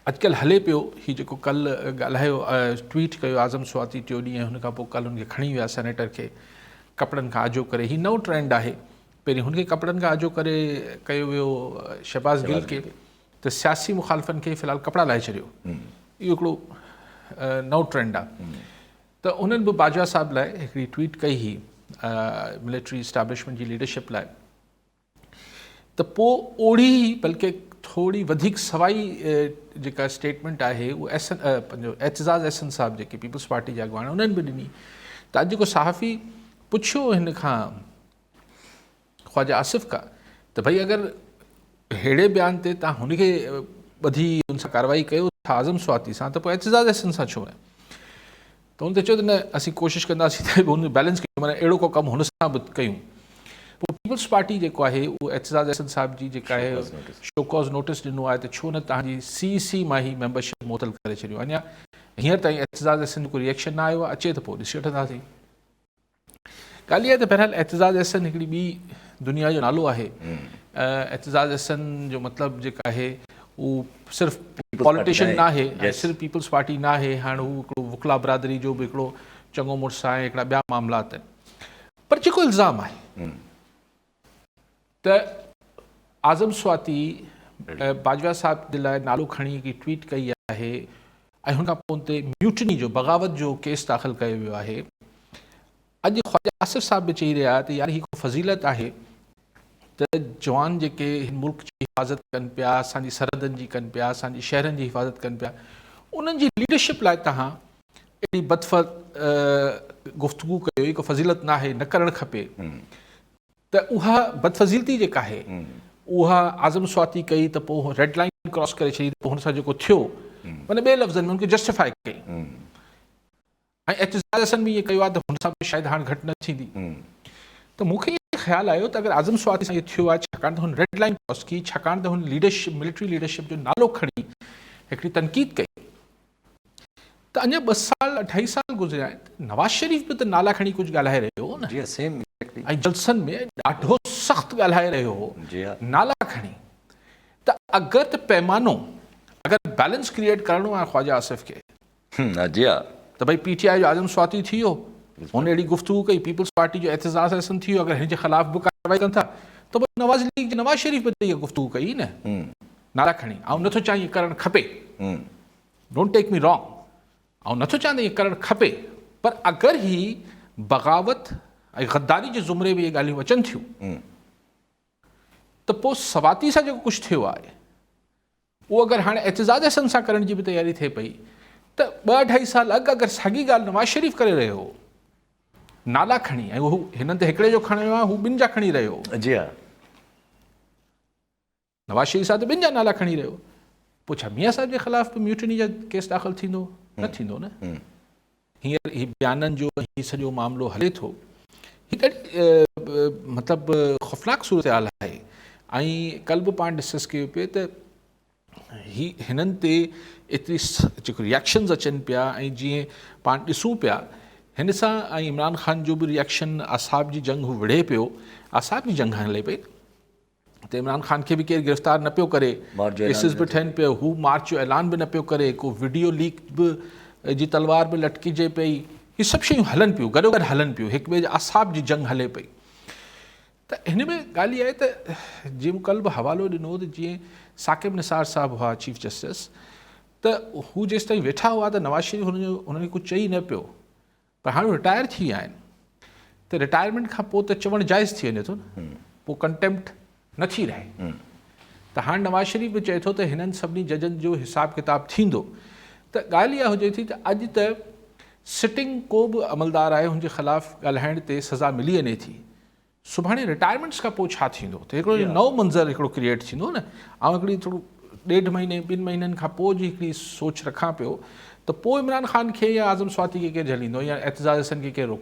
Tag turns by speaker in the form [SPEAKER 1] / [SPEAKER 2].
[SPEAKER 1] अॼुकल्ह हले पियो ही जेको कल्ह ॻाल्हायो ट्वीट कयो आज़म स्वाती टियों ॾींहं हुन खां पोइ कल्ह हुनखे खणी विया सेनेटर खे कपिड़नि खां आजो करे। ही नओं ट्रेंड आहे। पहिरीं हुनखे कपिड़नि खां आजो करे कयो वियो शहबाज़ गिल खे, त सियासी मुखालफ़नि खे फ़िलहालु कपिड़ा लाहे छॾियो। इहो हिकिड़ो नओं ट्रेंड आहे। त उन्हनि बि बाजवा साहिब लाइ हिकिड़ी ट्वीट कई हुई मिलिट्री इस्टेब्लिशमेंट जी लीडरशिप लाइ, त पोइ ओड़ी बल्कि थोड़ी वधीक सवाई जेका स्टेटमेंट आहे उहो पंहिंजो एतिज़ाज़ अहसन साहिब जेके पीपल्स पार्टी जा अॻवान उन्हनि बि ॾिनी। त अॼु जेको सहाफ़ी पुछियो हिन खां ख़्वाजा आसिफ़ खां त भई अगरि अहिड़े बयान ते तव्हां हुनखे ॿधी हुन सां कार्रवाई कयो था आज़म स्वाती सां, त पोइ एतिज़ाज़ अहसन सां छो आहे? त हुन ते चयो त न असीं कोशिशि कंदासीं त हुन बैलेंस कयूं, माना अहिड़ो को कमु हुन सां बि कयूं। पोइ पीपल्स पार्टी जेको आहे उहो एतिज़ाज़ अहसन साहिब जी जेका आहे शोकॉज़ नोटिस ॾिनो आहे त छो न तव्हांजी CEC मां ई मेंबरशिप मुअतल करे छॾियो। अञा हींअर ताईं एतिज़ाज़ अहसन जो कोई रिएक्शन न आयो आहे, अचे त पोइ ॾिसी वठंदासीं। ॻाल्हि इहा आहे त बहरहाल एतिज़ाज़ अहसन हिकिड़ी ॿी दुनिया जो नालो आहे। एतिज़ाज़ अहसन जो मतिलबु जेका आहे उहो सिर्फ़ु पॉलिटिशियन न आहे, सिर्फ़ु पीपल्स पार्टी न आहे, हाणे हू हिकिड़ो वुकला बिरादरी जो बि हिकिड़ो चङो मुड़ुसु आहे, हिकिड़ा ॿिया मामलात आहिनि। पर जेको इल्ज़ाम आहे त आज़म स्वाती बाजवा साहिब जे लाइ नालो खणी हिकिड़ी ट्वीट कई आहे ऐं हुन खां पोइ ते म्यूटनी जो बग़ावत जो केस दाख़िल कयो वियो आहे। अॼु ख़्वाजा आसिफ़ साहिब बि चई रहिया त यार ही को फज़ीलत आहे त जवान जेके हिन मुल्क जी हिफ़ाज़त कनि पिया, असांजी सरहदनि जी कनि पिया, असांजी शहरनि जी हिफ़ाज़त कनि पिया, उन्हनि जी लीडरशिप लाइ तव्हां अहिड़ी बदफ़ गुफ़्तगू कयो, ही को फज़ीलत न आहे, न करणु खपे। त उहा बदफ़ज़ीलती जेका आहे उहा आज़म स्वाती कई त पोइ रेड लाइन क्रॉस करे छॾी, पोइ हुन सां जेको थियो माना ॿिए लफ़्ज़नि में हुनखे जस्टिफाई कई। ऐं एतिज़ाज़ अहसन बि इएं कयो आहे त हुन सां बि शायदि हाणे घटि न थींदी। त मूंखे इहो ख़्यालु आयो त अगरि आज़म स्वाती सां इहो थियो आहे छाकाणि त हुन रेड लाइन क्रॉस की, छाकाणि त हुन लीडरशिप मिलिट्री लीडरशिप जो नालो खणी हिकिड़ी तनक़ीद कई, त अञा 2 साल 2.5 साल गुज़रिया आहिनि। नवाज़ शरीफ़ बि त नाला खणी कुझु ॻाल्हाए रहियो हो न, ऐं जलसनि में ॾाढो सख़्तु ॻाल्हाए रहियो हो नाला खणी। त अगरि त पैमानो अगरि बैलेंस क्रिएट करिणो आहे ख़्वाजा आसिफ़ खे त भई PTI जो आज़म स्वाती थी वियो, हुन अहिड़ी गुफ़्तगू कई, पीपल्स पार्टी जो एतिज़ाज़ अहसन थी वियो, अगरि हिन जे ख़िलाफ़ बि कार्रवाई कनि था त पोइ नवाज़ लीग नवाज़ शरीफ़ बि त इहा गुफ़्तगू कई न नाला खणी। ऐं नथो चाहिए करणु खपे, डोंट टेक मी रॉन्ग, ऐं नथो चाहियां त इहे करणु खपे, पर अगरि ही बग़ावत ऐं गद्दारी जे ज़ुमरे में इहे ॻाल्हियूं अचनि थियूं त पोइ स्वाती सां जेको कुझु थियो आहे उहो अगरि हाणे एतिज़ाज़ अहसन सां करण जी बि तयारी थिए पई त 2-2.5 साल अॻु अगरि साॻी ॻाल्हि नवाज़ शरीफ़ करे रहियो हो नाला खणी, ऐं हू हिननि ते हिकिड़े जो खणियो आहे, हू 2 जा खणी रहियो हो। नवाज़ शरीफ़ साहिब त 2 जा नाला खणी रहियो, पोइ छा मियां साहिब जे ख़िलाफ़ बि म्यूटनी जा केस दाख़िल थींदो? न थींदो न। हींअर ही बयाननि जो ही सॼो मामिलो हले थो, ही ॾाढी मतिलबु ख़ौफ़नाक सूरत हाल आहे। ऐं कल्ह बि पाण डिस्कस कयो पिए त हिननि ते एतिरी जेको रिएक्शन्स अचनि पिया, ऐं जीअं पाण ॾिसूं पिया हिन सां, ऐं इमरान ख़ान जो बि रिएक्शन असाब जी जंग हू विढ़े पियो, असाब जी जंग हले पई, त इमरान ख़ान खे बि केरु गिरफ़्तार न पियो करे, केसिस बि ठहिनि पियो, हू मार्च जो ऐलान बि न पियो करे, को वीडियो लीक बि जी तलवार बि लटकिजे पई, ही सभु शयूं हलनि पियूं, गॾोगॾु हलनि पियूं, हिक ॿिए जे असाब जी जंग हले पई। त हिन में ॻाल्हि इहा आहे त जीअं मूं कल्ह बि हवालो ॾिनो त जीअं साकिब निसार साहिबु हुआ चीफ जस्टिस, त हू जेसि ताईं वेठा हुआ त नवाज़ शरीफ़ हुननि खे कुझु चई न पियो, पर हाणे रिटायर थी विया आहिनि त रिटायरमेंट खां पोइ त चवणु जाइज़ थी वञे थो न, पोइ कंटेम्प्ट न थी रहे। त हाणे नवाज़ शरीफ़ बि चए थो त हिननि सभिनी जजनि जो हिसाब किताब थींदो। त ॻाल्हि इहा हुजे थी त अॼु त सिटिंग को बि अमलदार आहे हुनजे ख़िलाफ़ ॻाल्हाइण ते सज़ा मिली वञे थी, सुभाणे रिटायरमेंट्स खां पोइ छा थींदो? त हिकिड़ो नओं मंज़र हिकिड़ो क्रिएट थींदो न। ऐं हिकिड़ी थोरो 1.5 महीने 2 महीननि खां पोइ जी हिकिड़ी सोच रखां पियो त पोइ इमरान ख़ान खे या आज़म स्वाती खे केरु झलींदो या एतिज़ाज़ अहसन खे केरु रोके।